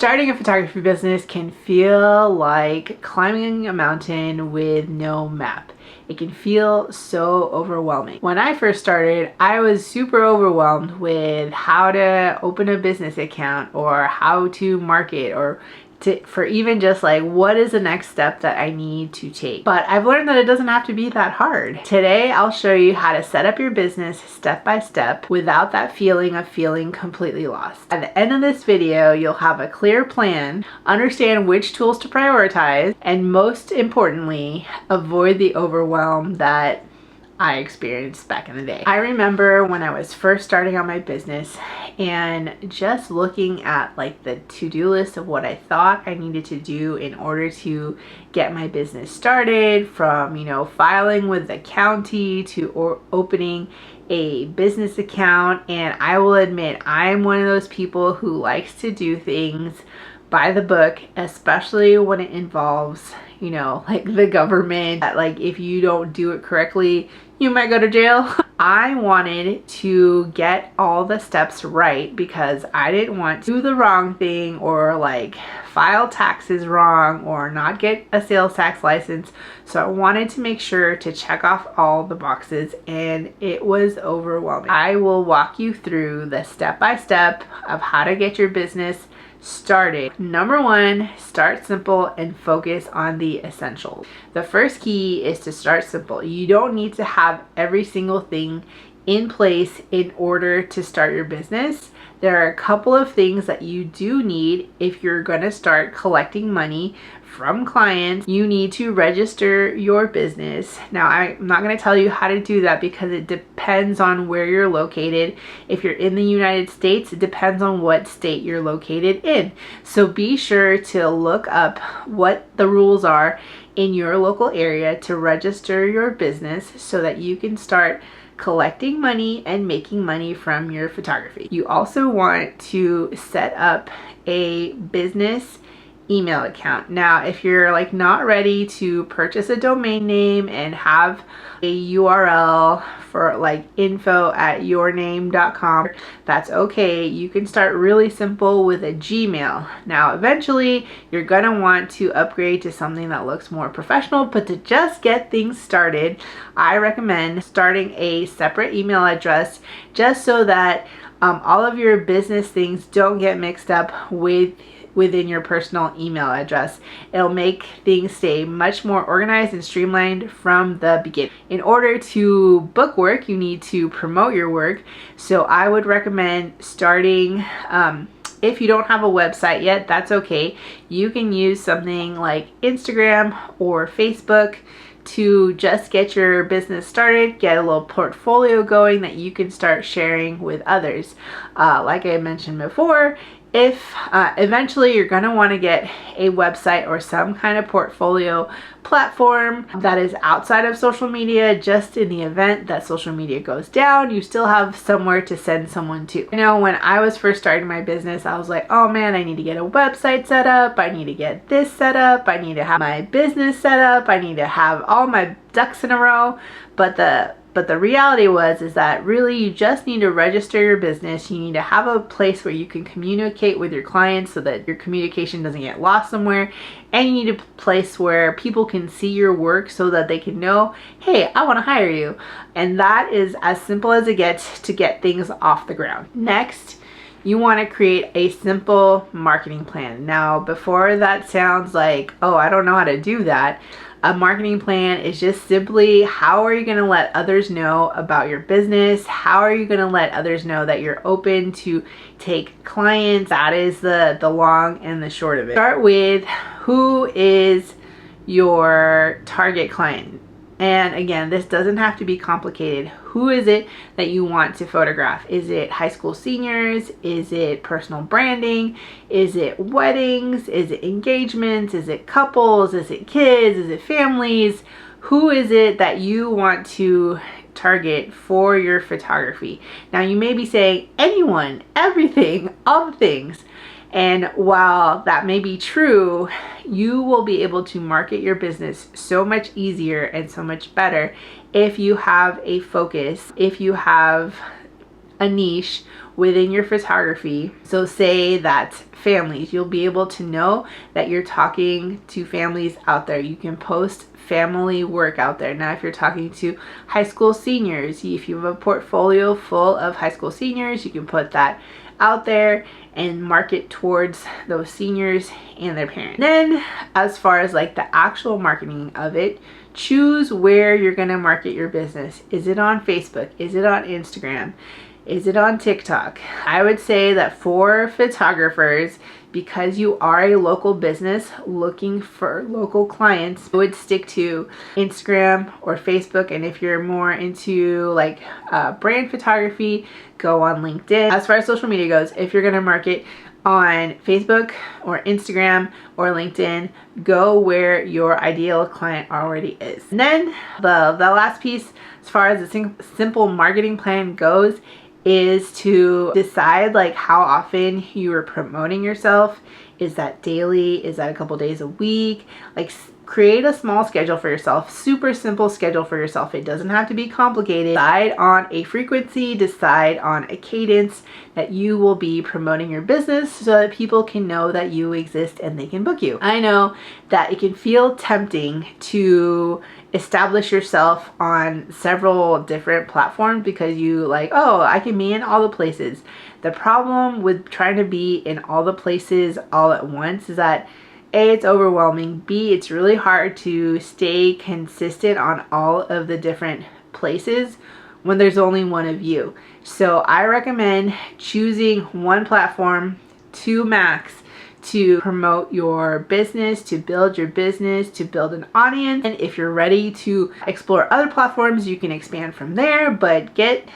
Starting a photography business can feel like climbing a mountain with no map. It can feel so overwhelming. When I first started, I was super overwhelmed with how to open a business account or how to market or for even just like what is the next step that I need to take. But I've learned that it doesn't have to be that hard. Today I'll show you how to set up your business step by step without that feeling of feeling completely lost. At the end of this video, you'll have a clear plan, understand which tools to prioritize, and most importantly, avoid the overwhelm that I experienced back in the day. I remember when I was first starting on my business and just looking at like the to-do list of what I thought I needed to do in order to get my business started, from, filing with the county to opening a business account. And I will admit, I'm one of those people who likes to do things by the book, especially when it involves, like the government. Like if you don't do it correctly, you might go to jail. I wanted to get all the steps right because I didn't want to do the wrong thing or like file taxes wrong or not get a sales tax license. So I wanted to make sure to check off all the boxes, and it was overwhelming. I will walk you through the step-by-step of how to get your business started. Number one, start simple and focus on the essentials. The first key is to start simple. You don't need to have every single thing in place in order to start your business. There are a couple of things that you do need if you're going to start collecting money from clients. You need to register your business. Now, I'm not going to tell you how to do that because it depends on where you're located. If you're in the United States, it depends on what state you're located in. So be sure to look up what the rules are in your local area to register your business so that you can start collecting money and making money from your photography. You also want to set up a business email account. Now, if you're like not ready to purchase a domain name and have a URL for like info@yourname.com, that's okay. You can start really simple with a Gmail. Now, eventually you're gonna want to upgrade to something that looks more professional, but to just get things started, I recommend starting a separate email address just so that all of your business things don't get mixed up within your personal email address. It'll make things stay much more organized and streamlined from the beginning. In order to book work, you need to promote your work. So I would recommend starting, if you don't have a website yet, that's okay. You can use something like Instagram or Facebook to just get your business started, get a little portfolio going that you can start sharing with others. Like I mentioned before, if eventually you're going to want to get a website or some kind of portfolio platform that is outside of social media, just in the event that social media goes down, you still have somewhere to send someone to. When I was first starting my business, I was like, oh man, I need to get a website set up, I need to get this set up, I need to have my business set up, I need to have all my ducks in a row. But the reality is that really you just need to register your business. You need to have a place where you can communicate with your clients so that your communication doesn't get lost somewhere. And you need a place where people can see your work so that they can know, hey, I want to hire you. And that is as simple as it gets to get things off the ground. Next, you want to create a simple marketing plan. Now, before that sounds like, oh, I don't know how to do that. A marketing plan is just simply, how are you going to let others know about your business? How are you going to let others know that you're open to take clients? That is the long and the short of it. Start with, who is your target client? And again, this doesn't have to be complicated. Who is it that you want to photograph? Is it high school seniors? Is it personal branding? Is it weddings? Is it engagements? Is it couples? Is it kids? Is it families? Who is it that you want to target for your photography? Now, you may be saying anyone, everything, all the things. And while that may be true, you will be able to market your business so much easier and so much better if you have a focus, if you have a niche within your photography. So say that families, you'll be able to know that you're talking to families out there. You can post family work out there. Now, if you're talking to high school seniors, if you have a portfolio full of high school seniors, you can put that out there and market towards those seniors and their parents. Then, as far as like the actual marketing of it, choose where you're going to market your business. Is it on Facebook? Is it on Instagram? Is it on TikTok? I would say that for photographers, because you are a local business looking for local clients, I would stick to Instagram or Facebook. And if you're more into like brand photography, go on LinkedIn. As far as social media goes, if you're going to market on Facebook or Instagram or LinkedIn, go where your ideal client already is. And then the last piece, as far as the simple marketing plan goes, is to decide like how often you are promoting yourself. Is that daily? Is that a couple days a week? Like, create a small schedule for yourself, super simple schedule for yourself. It doesn't have to be complicated. Decide on a frequency, decide on a cadence that you will be promoting your business so that people can know that you exist and they can book you. I know that it can feel tempting to establish yourself on several different platforms because you like, oh, I can be in all the places. The problem with trying to be in all the places all at once is that A, it's overwhelming. B, it's really hard to stay consistent on all of the different places when there's only one of you. So I recommend choosing one platform, 2 max, to promote your business, to build your business, to build an audience. And if you're ready to explore other platforms, you can expand from there, but get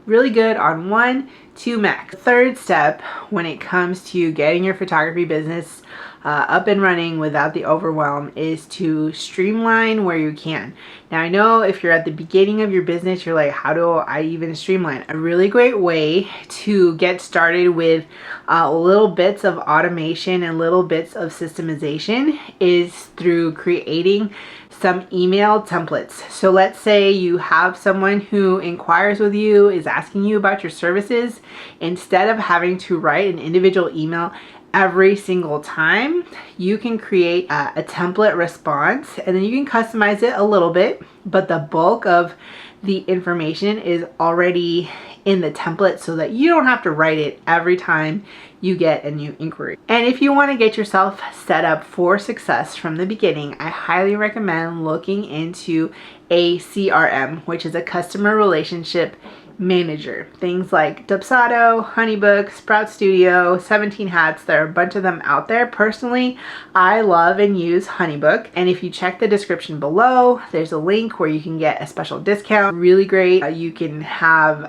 really good on 1, 2 max. Third step when it comes to getting your photography business up and running without the overwhelm is to streamline where you can. Now, I know if you're at the beginning of your business, you're like, how do I even streamline? A really great way to get started with little bits of automation and little bits of systemization is through creating some email templates. So let's say you have someone who inquires with you, is asking you about your services. Instead of having to write an individual email every single time, you can create a template response, and then you can customize it a little bit, but the bulk of the information is already in the template so that you don't have to write it every time you get a new inquiry. And if you want to get yourself set up for success from the beginning, I highly recommend looking into a CRM, which is a customer relationship manager. Things like Dubsado, Honeybook, Sprout Studio, 17 Hats. There are a bunch of them out there. Personally, I love and use Honeybook. And if you check the description below, there's a link where you can get a special discount. Really great. You can have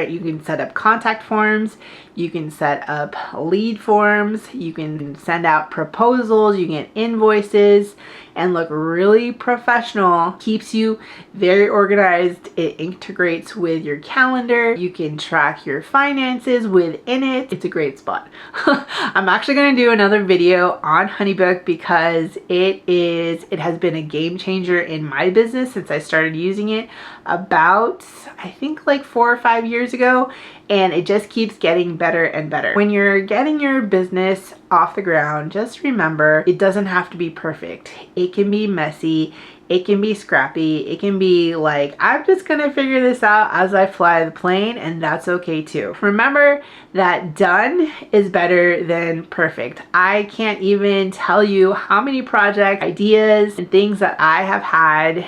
you can set up contact forms. You can set up lead forms. You can send out proposals. You can get invoices and look really professional. Keeps you very organized. It integrates with your calendar. You can track your finances within it. It's a great spot. I'm actually going to do another video on Honeybook because it has been a game changer in my business since I started using it about, I think, like 4 or 5 years ago, and it just keeps getting better and better. When you're getting your business off the ground, just remember it doesn't have to be perfect. It can be messy. It can be scrappy. It can be like, I'm just gonna figure this out as I fly the plane, and that's okay too. Remember that done is better than perfect. I can't even tell you how many project ideas and things that I have had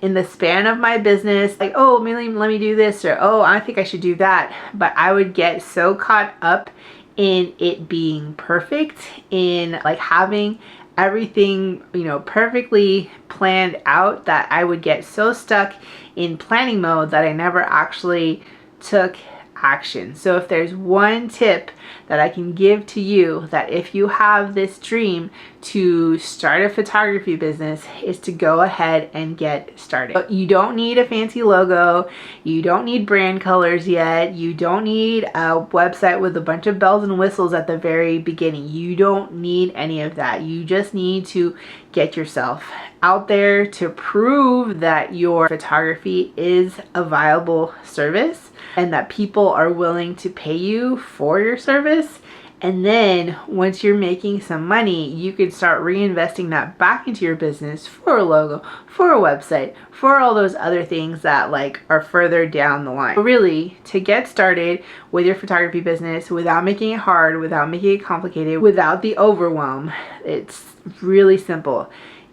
in the span of my business. Like, oh, let me do this, or oh, I think I should do that. But I would get so caught up in it being perfect, in like having everything, perfectly planned out, that I would get so stuck in planning mode that I never actually took action. So if there's one tip that I can give to you, that if you have this dream to start a photography business, is to go ahead and get started. You don't need a fancy logo. You don't need brand colors yet. You don't need a website with a bunch of bells and whistles at the very beginning. You don't need any of that. You just need to get yourself out there to prove that your photography is a viable service. and that people are willing to pay you for your service. And then once you're making some money, you can start reinvesting that back into your business for a logo, for a website, for all those other things that like are further down the line. But really, to get started with your photography business without making it hard, without making it complicated, without the overwhelm, it's really simple.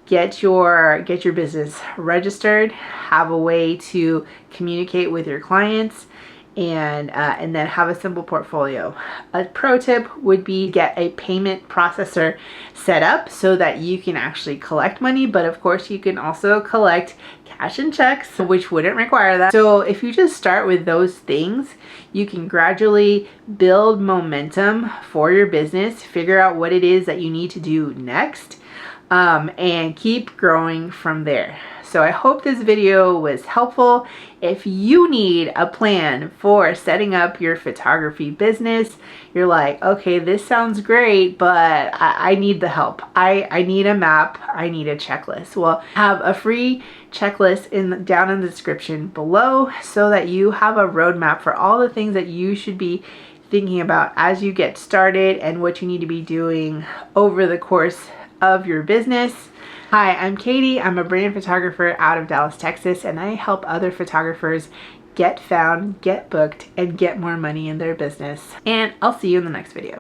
Get your business registered, have a way to communicate with your clients, and then have a simple portfolio. A pro tip would be get a payment processor set up so that you can actually collect money, but of course you can also collect cash and checks, which wouldn't require that. So if you just start with those things, you can gradually build momentum for your business, figure out what it is that you need to do next, and keep growing from there. So I hope this video was helpful. If you need a plan for setting up your photography business, you're like, okay, this sounds great, but I need the help. I need a map. I need a checklist. Well, I have a free checklist down in the description below so that you have a roadmap for all the things that you should be thinking about as you get started and what you need to be doing over the course of your business. Hi, I'm Katie. I'm a brand photographer out of Dallas, Texas, and I help other photographers get found, get booked, and get more money in their business. And I'll see you in the next video.